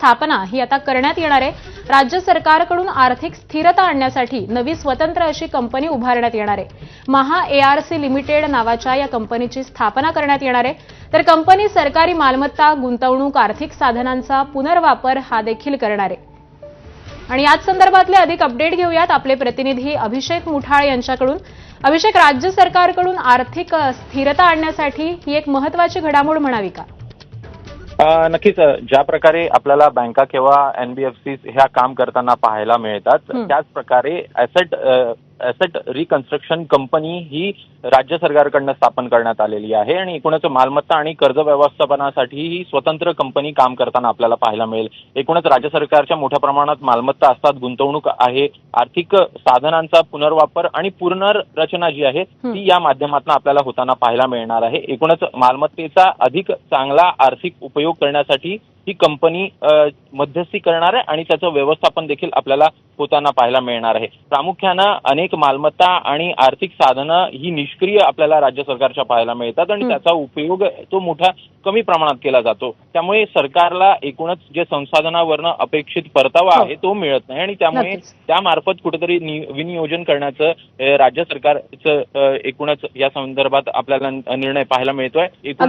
स्थापना ही आता करण्यात येणार आहे। राज्य सरकारकडून आर्थिक स्थिरता आणण्यासाठी नवी स्वतंत्र अशी कंपनी उभारण्यात येणार आहे। महा ARC लिमिटेड नावाच्या या कंपनीची स्थापना करण्यात येणार आहे। तर कंपनी सरकारी मालमत्ता, गुंतवणूक, आर्थिक साधनांचा पुनर्वापर हा देखील करणार आहे। आणि याच संदर्भातले अधिक अपडेट घेऊयात आपले प्रतिनिधी अभिषेक मुठाळे यांच्याकडून। अभिषेक, राज्य सरकारकडून आर्थिक स्थिरता आणण्यासाठी ही एक महत्त्वाची घडामोड म्हणावी का? नक्कीच ज्या प्रकारे आपल्याला बँका किंवा NBFCs ह्या काम करताना पाहायला मिळतात त्याच प्रकारे ॲसेट रिकन्स्ट्रक्शन कंपनी ही राज्य सरकारकडून स्थापन करण्यात आलेली आहे आणि एकूणच मालमत्ता आणि कर्ज व्यवस्थापनासाठी ही स्वतंत्र कंपनी काम करताना आपल्याला पाहायला मिळेल। एकूणच राज्य सरकारच्या मोठ्या प्रमाणात मालमत्ता असतात, गुंतवणूक आहे, आर्थिक साधनांचा पुनर्वापर आणि पुनर्रचना जी आहे ती या माध्यमातून आपल्याला होताना पाहायला मिळणार आहे। एकूणच मालमत्तेचा अधिक चांगला आर्थिक उपयोग करण्यासाठी ही कंपनी मध्यस्थी करणार आहे आणि त्याचं व्यवस्थापन देखील आपल्याला होताना पाहायला मिळणार आहे। प्रामुख्यानं अनेक मालमत्ता आणि आर्थिक साधनं ही निष्क्रिय आपल्याला राज्य सरकारच्या पाहायला मिळतात आणि त्याचा उपयोग तो मोठ्या कमी प्रमाणात केला जातो। त्यामुळे सरकारला एकूणच जे संसाधनावरनं अपेक्षित परतावा आहे तो मिळत नाही आणि त्यामुळे त्यामार्फत कुठेतरी विनियोजन करण्याचं राज्य सरकारचं एकूणच या संदर्भात आपल्याला निर्णय पाहायला मिळतोय।